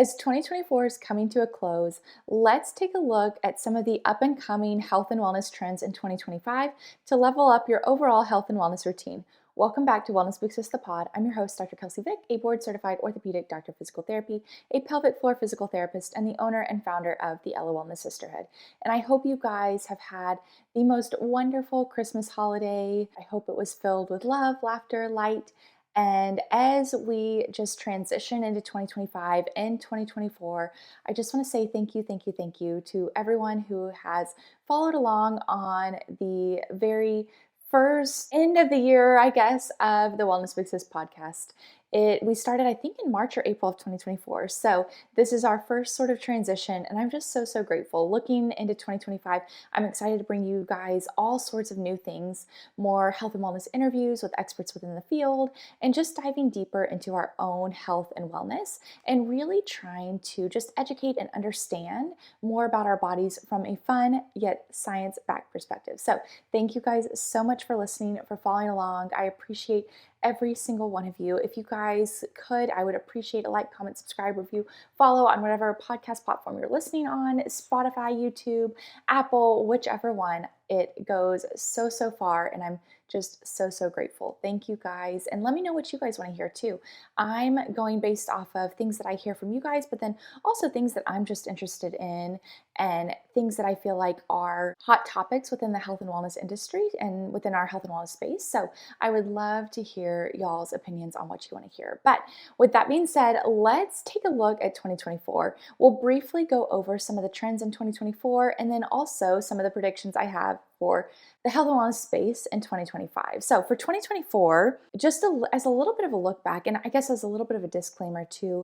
As 2024 is coming to a close, let's take a look at some of the up and coming health and wellness trends in 2025 to level up your overall health and wellness routine. Welcome back to Wellness Books the Pod. I'm your host, Dr. Kelsey Vick, a board certified orthopedic doctor of physical therapy, a pelvic floor physical therapist, and the owner and founder of the Ella Wellness Sisterhood. And I hope you guys have had the most wonderful Christmas holiday. I hope it was filled with love, laughter, light. And as we just transition into 2025 and 2024, I just want to say thank you to everyone who has followed along on the very first end of the year, I guess, of the Wellness Big Sis podcast. We started, I think, in March or April of 2024. So this is our first sort of transition, and I'm just so grateful. Looking into 2025, I'm excited to bring you guys all sorts of new things, more health and wellness interviews with experts within the field, and just diving deeper into our own health and wellness, and really trying to just educate and understand more about our bodies from a fun yet science-backed perspective. So thank you guys so much for listening, for following along. I appreciate every single one of you. If you guys could, I would appreciate a like, comment, subscribe, review, follow on whatever podcast platform you're listening on, Spotify, YouTube, Apple, whichever one. It goes so far, and I'm just so grateful. Thank you guys. And let me know what you guys want to hear too. I'm going based off of things that I hear from you guys, but then also things that I'm just interested in and things that I feel like are hot topics within the health and wellness industry and within our health and wellness space. So I would love to hear y'all's opinions on what you want to hear. But with that being said, let's take a look at 2024. We'll briefly go over some of the trends in 2024 and then also some of the predictions I have for the health and wellness space in 2025. So for 2024, just as a little bit of a look back, and I guess as a little bit of a disclaimer too,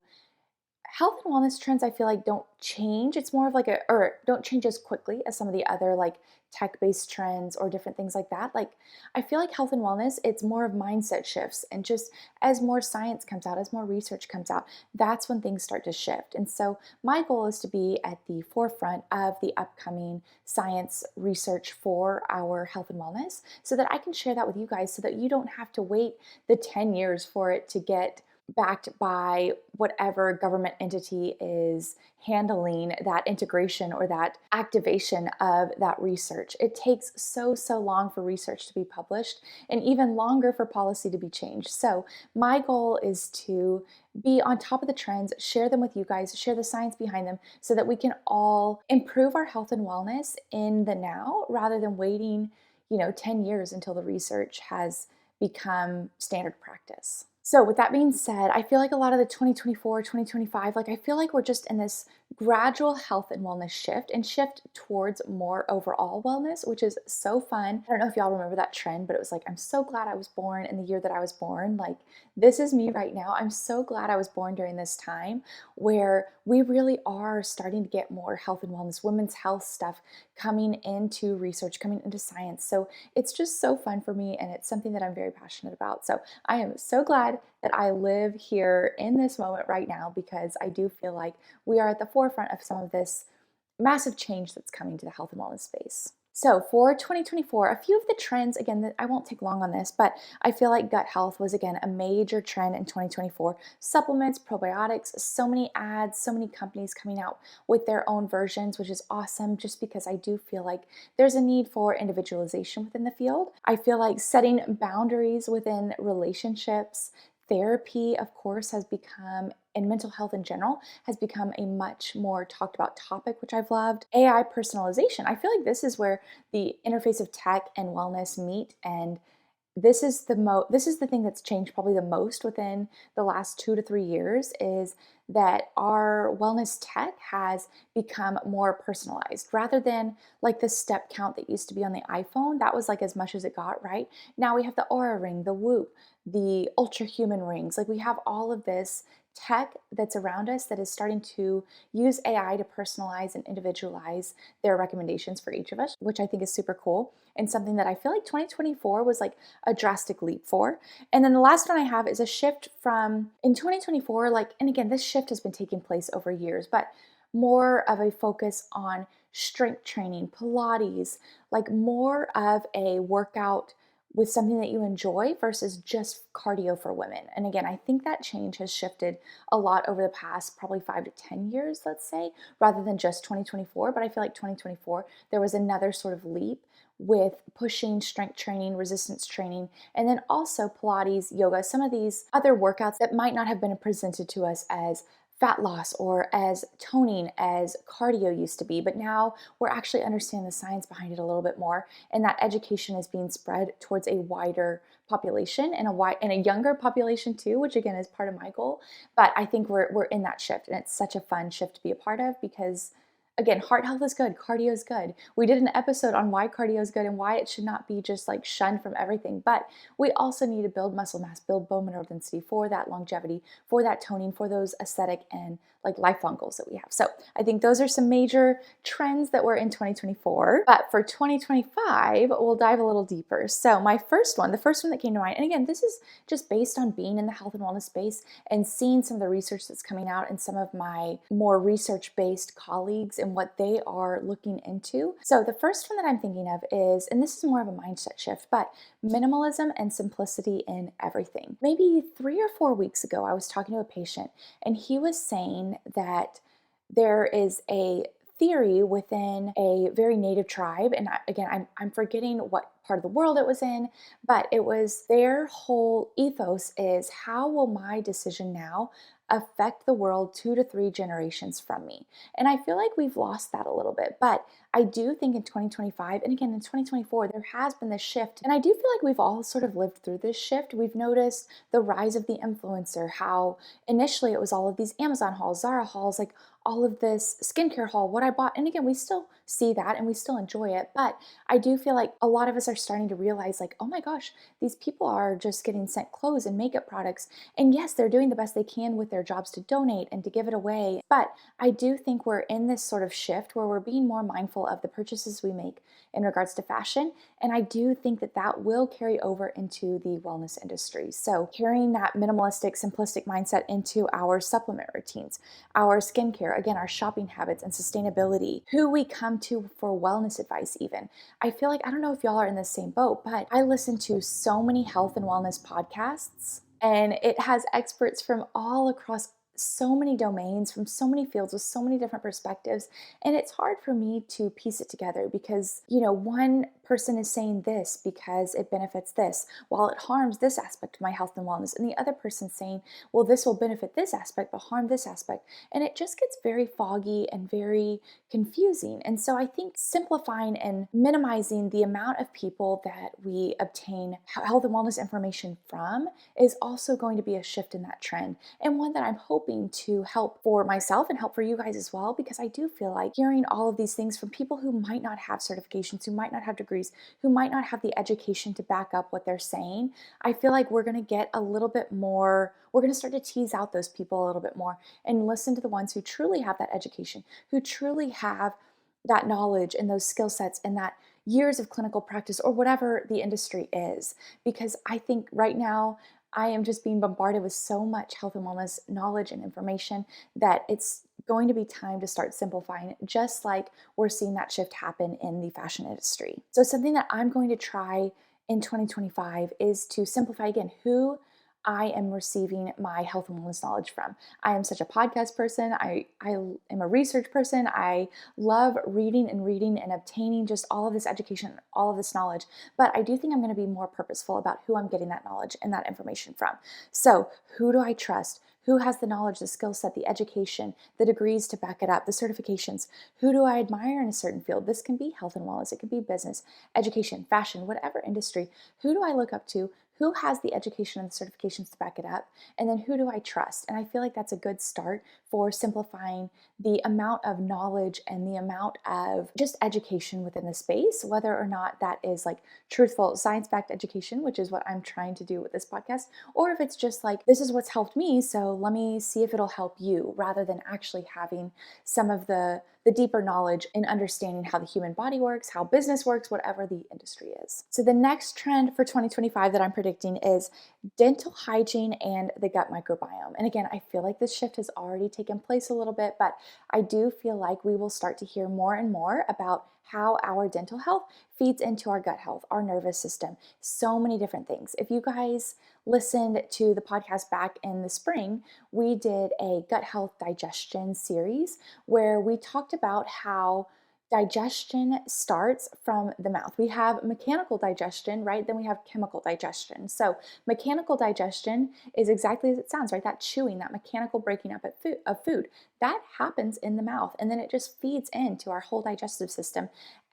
health and wellness trends I feel like don't change. It's more of like don't change as quickly as some of the other like tech-based trends or different things like that. Like I feel like health and wellness, it's more of mindset shifts, and just as more science comes out, as more research comes out, that's when things start to shift. And so my goal is to be at the forefront of the upcoming science research for our health and wellness so that I can share that with you guys so that you don't have to wait the 10 years for it to get backed by whatever government entity is handling that integration or that activation of that research. It takes so long for research to be published and even longer for policy to be changed. So my goal is to be on top of the trends, share them with you guys, share the science behind them so that we can all improve our health and wellness in the now rather than waiting, 10 years until the research has become standard practice. So with that being said, I feel like a lot of the 2024, 2025, like I feel like we're just in this gradual health and wellness shift towards more overall wellness, which is so fun. I don't know if y'all remember that trend, but it was like, I'm so glad I was born in the year that I was born. Like this is me right now. I'm so glad I was born during this time where we really are starting to get more health and wellness, women's health stuff coming into research, coming into science. So it's just so fun for me, and it's something that I'm very passionate about. So I am so glad that I live here in this moment right now because I do feel like we are at the forefront of some of this massive change that's coming to the health and wellness space. So for 2024, a few of the trends, again, I won't take long on this, but I feel like gut health was, again, a major trend in 2024. Supplements, probiotics, so many ads, so many companies coming out with their own versions, which is awesome just because I do feel like there's a need for individualization within the field. I feel like setting boundaries within relationships, therapy, of course, has become, and mental health in general, has become a much more talked about topic, which I've loved. AI personalization. I feel like this is where the interface of tech and wellness meet, and this is the thing that's changed probably the most within the last 2 to 3 years is that our wellness tech has become more personalized rather than like the step count that used to be on the iPhone. That was like as much as it got, right? Now we have the Aura ring, the Whoop, the ultra human rings. Like we have all of this tech that's around us that is starting to use AI to personalize and individualize their recommendations for each of us, which I think is super cool and something that I feel like 2024 was like a drastic leap for. And then the last one I have is a shift from in 2024, like, and again, this shift has been taking place over years, but more of a focus on strength training, Pilates, like more of a workout with something that you enjoy versus just cardio for women. And again, I think that change has shifted a lot over the past probably 5 to 10 years, let's say, rather than just 2024. But I feel like 2024, there was another sort of leap with pushing strength training, resistance training, and then also Pilates, yoga, some of these other workouts that might not have been presented to us as fat loss or as toning as cardio used to be, but now we're actually understanding the science behind it a little bit more, and that education is being spread towards a wider population and a younger population too, which again is part of my goal. But I think we're in that shift, and it's such a fun shift to be a part of because again, heart health is good, cardio is good. We did an episode on why cardio is good and why it should not be just like shunned from everything, but we also need to build muscle mass, build bone mineral density for that longevity, for that toning, for those aesthetic and like lifelong goals that we have. So I think those are some major trends that were in 2024. But for 2025, we'll dive a little deeper. So my first one, the first one that came to mind, and again, this is just based on being in the health and wellness space and seeing some of the research that's coming out and some of my more research-based colleagues and what they are looking into. So the first one that I'm thinking of is, and this is more of a mindset shift, but minimalism and simplicity in everything. Maybe 3 or 4 weeks ago, I was talking to a patient and he was saying that there is a theory within a very native tribe, and again, I'm forgetting what part of the world it was in, but it was their whole ethos is, how will my decision now affect the world 2 to 3 generations from me? And I feel like we've lost that a little bit, but I do think in 2025, and again in 2024, there has been this shift, and I do feel like we've all sort of lived through this shift. We've noticed the rise of the influencer, how initially it was all of these Amazon hauls, Zara hauls, like all of this skincare haul, what I bought. And again, we still see that and we still enjoy it, but I do feel like a lot of us are starting to realize like, oh my gosh, these people are just getting sent clothes and makeup products. And yes, they're doing the best they can with their jobs to donate and to give it away. But I do think we're in this sort of shift where we're being more mindful of the purchases we make in regards to fashion. And I do think that that will carry over into the wellness industry. So carrying that minimalistic, simplistic mindset into our supplement routines, our skincare, again, our shopping habits and sustainability, who we come to for wellness advice even. I feel like, I don't know if y'all are in the same boat, but I listen to so many health and wellness podcasts, and it has experts from all across so many domains, from so many fields with so many different perspectives. And it's hard for me to piece it together because, one person is saying this because it benefits this, while it harms this aspect of my health and wellness. And the other person saying, well, this will benefit this aspect, but harm this aspect. And it just gets very foggy and very confusing. And so I think simplifying and minimizing the amount of people that we obtain health and wellness information from is also going to be a shift in that trend, and one that I'm hoping to help for myself and help for you guys as well, because I do feel like hearing all of these things from people who might not have certifications, who might not have degrees, who might not have the education to back up what they're saying, I feel like we're going to get a little bit more, we're going to start to tease out those people a little bit more and listen to the ones who truly have that education, who truly have that knowledge and those skill sets and that years of clinical practice or whatever the industry is. Because I think right now I am just being bombarded with so much health and wellness knowledge and information that it's going to be time to start simplifying, just like we're seeing that shift happen in the fashion industry. So something that I'm going to try in 2025 is to simplify again who I am receiving my health and wellness knowledge from. I am such a podcast person. I am a research person. I love reading and obtaining just all of this education, all of this knowledge. But I do think I'm going to be more purposeful about who I'm getting that knowledge and that information from. So who do I trust? Who has the knowledge, the skill set, the education, the degrees to back it up, the certifications? Who do I admire in a certain field? This can be health and wellness. It could be business, education, fashion, whatever industry. Who do I look up to? Who has the education and the certifications to back it up? And then who do I trust? And I feel like that's a good start for simplifying the amount of knowledge and the amount of just education within the space, whether or not that is like truthful, science-backed education, which is what I'm trying to do with this podcast, or if it's just like, this is what's helped me, so let me see if it'll help you, rather than actually having some of the deeper knowledge in understanding how the human body works, how business works, whatever the industry is. So the next trend for 2025 that I'm predicting is dental hygiene and the gut microbiome. And again, I feel like this shift has already taken place a little bit, but I do feel like we will start to hear more and more about how our dental health feeds into our gut health, our nervous system, so many different things. If you guys listened to the podcast back in the spring, we did a gut health digestion series where we talked about how digestion starts from the mouth. We have mechanical digestion, right? Then we have chemical digestion. So mechanical digestion is exactly as it sounds, right? That chewing, that mechanical breaking up of food, that happens in the mouth. And then it just feeds into our whole digestive system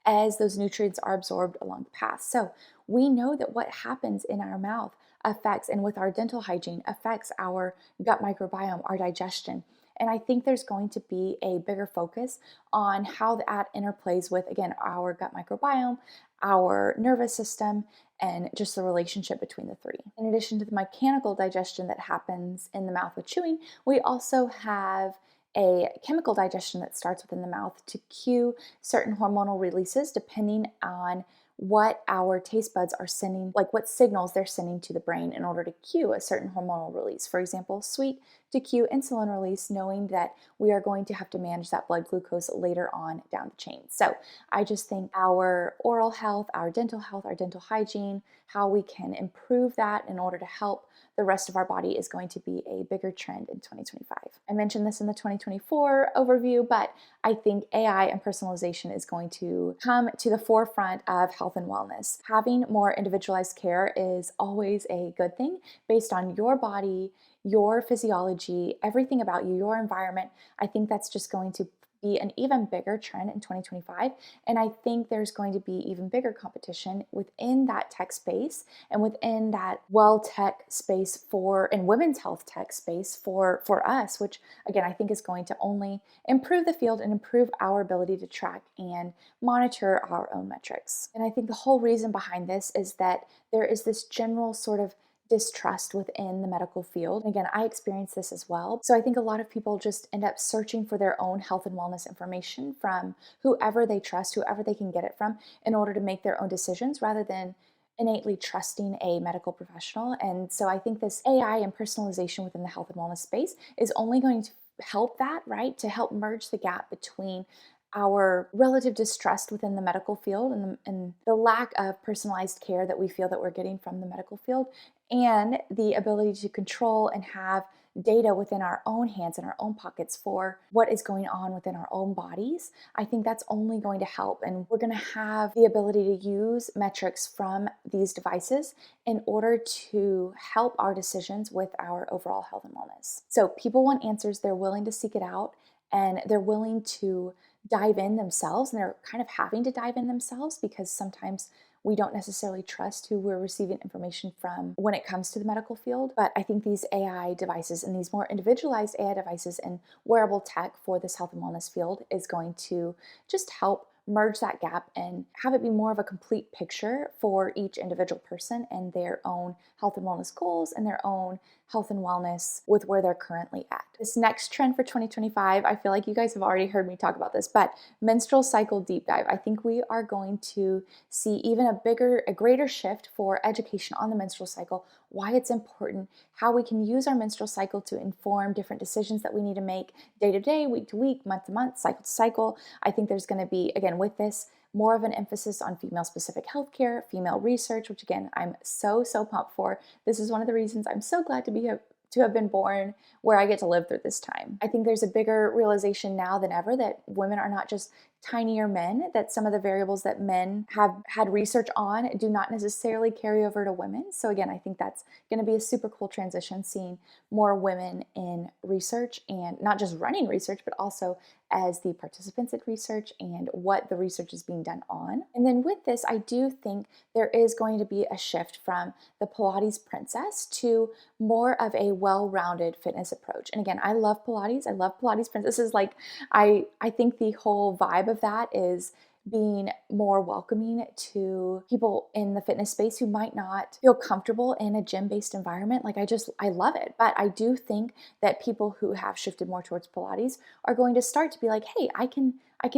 as those nutrients are absorbed along the path. So we know that what happens in our mouth affects, and with our dental hygiene, affects our gut microbiome, our digestion. And I think there's going to be a bigger focus on how that interplays with, again, our gut microbiome, our nervous system, and just the relationship between the three. In addition to the mechanical digestion that happens in the mouth with chewing, we also have a chemical digestion that starts within the mouth to cue certain hormonal releases depending on what our taste buds are sending, like what signals they're sending to the brain in order to cue a certain hormonal release. For example, sweet to cue insulin release, knowing that we are going to have to manage that blood glucose later on down the chain. So I just think our oral health, our dental hygiene, how we can improve that in order to help the rest of our body is going to be a bigger trend in 2025. I mentioned this in the 2024 overview, but I think AI and personalization is going to come to the forefront of health and wellness. Having more individualized care is always a good thing based on your body, your physiology, everything about you, your environment. I think that's just going to be an even bigger trend in 2025. And I think there's going to be even bigger competition within that tech space and within that well tech space and women's health tech space for us, which again, I think is going to only improve the field and improve our ability to track and monitor our own metrics. And I think the whole reason behind this is that there is this general sort of distrust within the medical field. And again, I experienced this as well. So I think a lot of people just end up searching for their own health and wellness information from whoever they trust, whoever they can get it from, in order to make their own decisions rather than innately trusting a medical professional. And so I think this AI and personalization within the health and wellness space is only going to help that, right? To help merge the gap between our relative distrust within the medical field and the lack of personalized care that we feel that we're getting from the medical field, and the ability to control and have data within our own hands and our own pockets for what is going on within our own bodies. I think that's only going to help, and we're going to have the ability to use metrics from these devices in order to help our decisions with our overall health and wellness. So people want answers, they're willing to seek it out, and they're willing to dive in themselves, and they're kind of having to dive in themselves because sometimes we don't necessarily trust who we're receiving information from when it comes to the medical field. But I think these AI devices and these more individualized AI devices and wearable tech for this health and wellness field is going to just help merge that gap and have it be more of a complete picture for each individual person and their own health and wellness goals and their own health and wellness with where they're currently at. This next trend for 2025, I feel like you guys have already heard me talk about this, but menstrual cycle deep dive. I think we are going to see even a greater shift for education on the menstrual cycle, why it's important, how we can use our menstrual cycle to inform different decisions that we need to make day to day, week to week, month to month, cycle to cycle. I think there's going to be, again, with this, more of an emphasis on female-specific healthcare, female research, which again, I'm so pumped for. This is one of the reasons I'm so glad to have been born where I get to live through this time. I think there's a bigger realization now than ever that women are not just tinier men, that some of the variables that men have had research on do not necessarily carry over to women. So again, I think that's going to be a super cool transition, seeing more women in research and not just running research, but also as the participants in research and what the research is being done on. And then with this, I do think there is going to be a shift from the Pilates princess to more of a well-rounded fitness approach. And again, I love Pilates. I love Pilates princesses. Like I think the whole vibe of that is being more welcoming to people in the fitness space who might not feel comfortable in a gym-based environment. Like I love it. But I do think that people who have shifted more towards Pilates are going to start to be like, hey, I can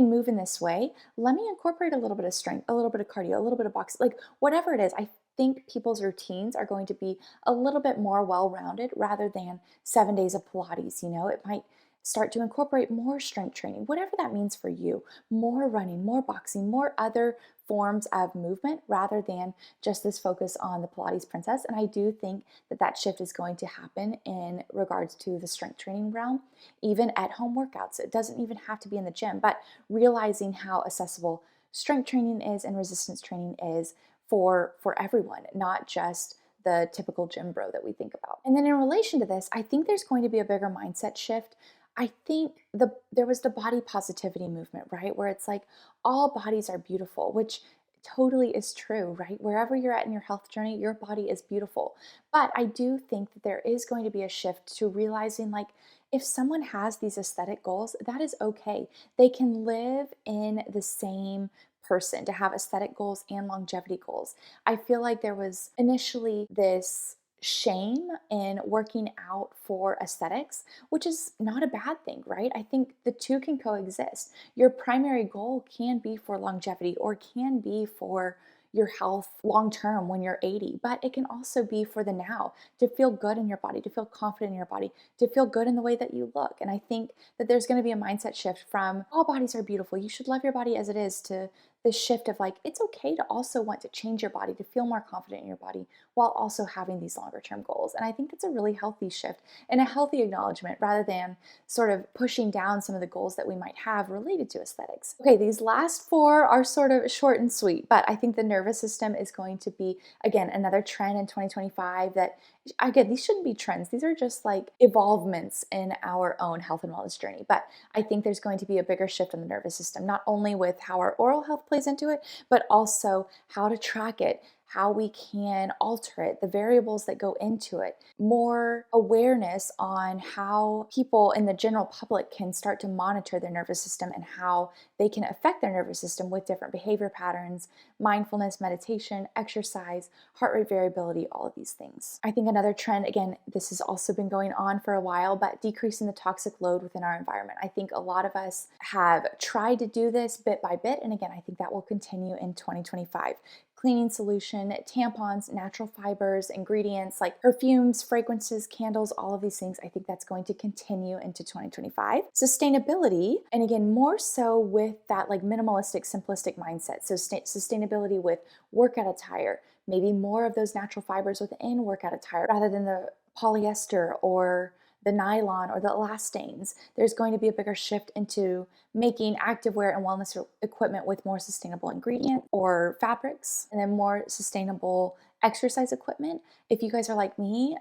move in this way. Let me incorporate a little bit of strength, a little bit of cardio, a little bit of boxing, like whatever it is. I think people's routines are going to be a little bit more well-rounded rather than 7 days of Pilates. You know, it might start to incorporate more strength training, whatever that means for you, more running, more boxing, more other forms of movement rather than just this focus on the Pilates princess. And I do think that that shift is going to happen in regards to the strength training realm, even at home workouts. It doesn't even have to be in the gym, but realizing how accessible strength training is and resistance training is for everyone, not just the typical gym bro that we think about. And then in relation to this, I think there's going to be a bigger mindset shift. I think there was the body positivity movement, right? Where it's like all bodies are beautiful, which totally is true, right? Wherever you're at in your health journey, your body is beautiful. But I do think that there is going to be a shift to realizing like if someone has these aesthetic goals, that is okay. They can live in the same person to have aesthetic goals and longevity goals. I feel like there was initially this shame in working out for aesthetics, which is not a bad thing, right? I think the two can coexist. Your primary goal can be for longevity or can be for your health long term when you're 80, but it can also be for the now to feel good in your body, to feel confident in your body, to feel good in the way that you look. And I think that there's going to be a mindset shift from all bodies are beautiful, you should love your body as it is, to this shift of like, it's okay to also want to change your body, to feel more confident in your body while also having these longer term goals. And I think that's a really healthy shift and a healthy acknowledgement rather than sort of pushing down some of the goals that we might have related to aesthetics. Okay, these last four are sort of short and sweet, but I think the nervous system is going to be, again, another trend in 2025 that, again, these shouldn't be trends. These are just like evolvements in our own health and wellness journey. But I think there's going to be a bigger shift in the nervous system, not only with how our oral health plays into it, but also how to track it, how we can alter it, the variables that go into it, more awareness on how people in the general public can start to monitor their nervous system and how they can affect their nervous system with different behavior patterns, mindfulness, meditation, exercise, heart rate variability, all of these things. I think another trend, again, this has also been going on for a while, but decreasing the toxic load within our environment. I think a lot of us have tried to do this bit by bit, and again, I think that will continue in 2025. Cleaning solution, tampons, natural fibers, ingredients like perfumes, fragrances, candles, all of these things. I think that's going to continue into 2025. Sustainability, and again, more so with that like minimalistic, simplistic mindset. So sustainability with workout attire, maybe more of those natural fibers within workout attire rather than the polyester or the nylon or the elastanes. There's going to be a bigger shift into making activewear and wellness equipment with more sustainable ingredients or fabrics, and then more sustainable exercise equipment. If you guys are like me,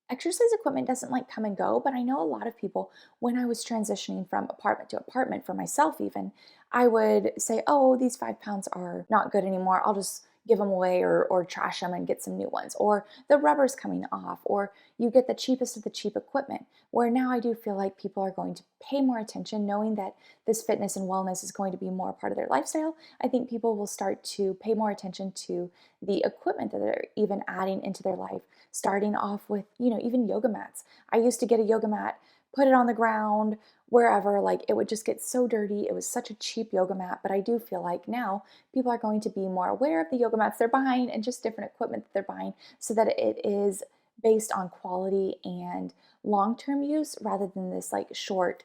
exercise equipment doesn't like come and go, but I know a lot of people, when I was transitioning from apartment to apartment for myself even, I would say, oh, these 5 pounds are not good anymore. I'll just give them away or trash them and get some new ones. Or the rubber's coming off, or you get the cheapest of the cheap equipment. Where now I do feel like people are going to pay more attention, knowing that this fitness and wellness is going to be more part of their lifestyle. I think people will start to pay more attention to the equipment that they're even adding into their life, starting off with, even yoga mats. I used to get a yoga mat, put it on the ground, wherever, like it would just get so dirty. It was such a cheap yoga mat, but I do feel like now people are going to be more aware of the yoga mats they're buying and just different equipment that they're buying so that it is based on quality and long-term use rather than this like short,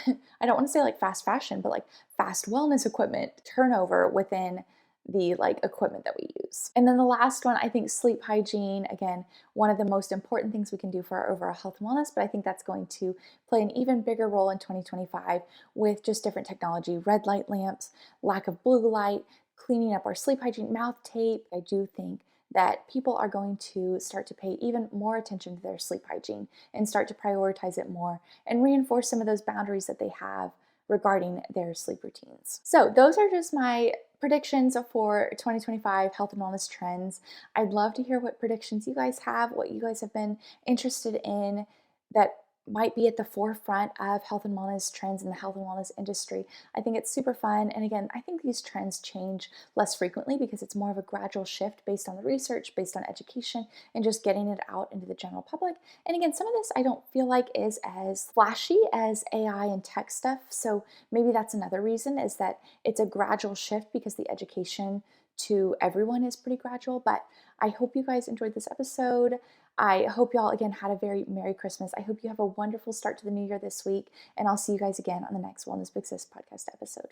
I don't want to say like fast fashion, but like fast wellness equipment turnover within the like equipment that we use. And then the last one, I think sleep hygiene, again, one of the most important things we can do for our overall health and wellness, but I think that's going to play an even bigger role in 2025 with just different technology, red light lamps, lack of blue light, cleaning up our sleep hygiene, mouth tape. I do think that people are going to start to pay even more attention to their sleep hygiene and start to prioritize it more and reinforce some of those boundaries that they have regarding their sleep routines. So those are just my predictions for 2025 health and wellness trends. I'd love to hear what predictions you guys have, what you guys have been interested in that might be at the forefront of health and wellness trends in the health and wellness industry. I think it's super fun. And again, I think these trends change less frequently because it's more of a gradual shift based on the research, based on education, and just getting it out into the general public. And again, some of this I don't feel like is as flashy as AI and tech stuff. So maybe that's another reason, is that it's a gradual shift because the education to everyone is pretty gradual. But I hope you guys enjoyed this episode. I hope y'all again had a very Merry Christmas. I hope you have a wonderful start to the new year this week, and I'll see you guys again on the next Wellness Big Sis podcast episode.